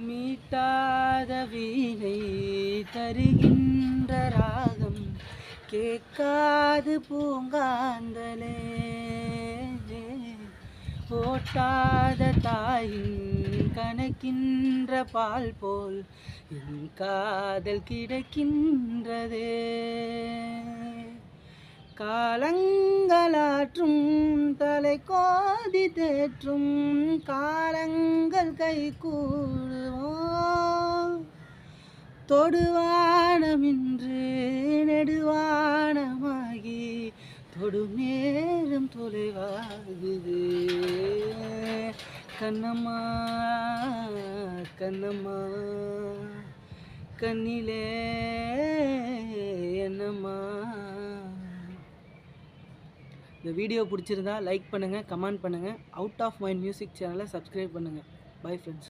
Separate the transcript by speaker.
Speaker 1: மீட்டாத வீணை தருகின்ற ராகம் கேட்காது பூங்காந்தலே ஓட்டாத தாயின் கணக்கின்ற பால் போல் என் காதல் கிடைக்கின்றதே காலங்களாற்றும் தலை கோதி தேற்றும் காலங்கள் கை கூடுவோம் தொடுவானமின்று நெடுவானமாகி தொடும் நேரம் தொலைவாகுது கண்ணம்மா கண்ணம்மா கண்ணிலே என்னம்மா. இந்த வீடியோ பிடிச்சிருந்தா லைக் பண்ணுங்கள், கமெண்ட் பண்ணுங்கள். அவுட் ஆஃப் மைண்ட் மியூசிக் சேனலை சப்ஸ்கிரைப் பண்ணுங்கள். Bye friends.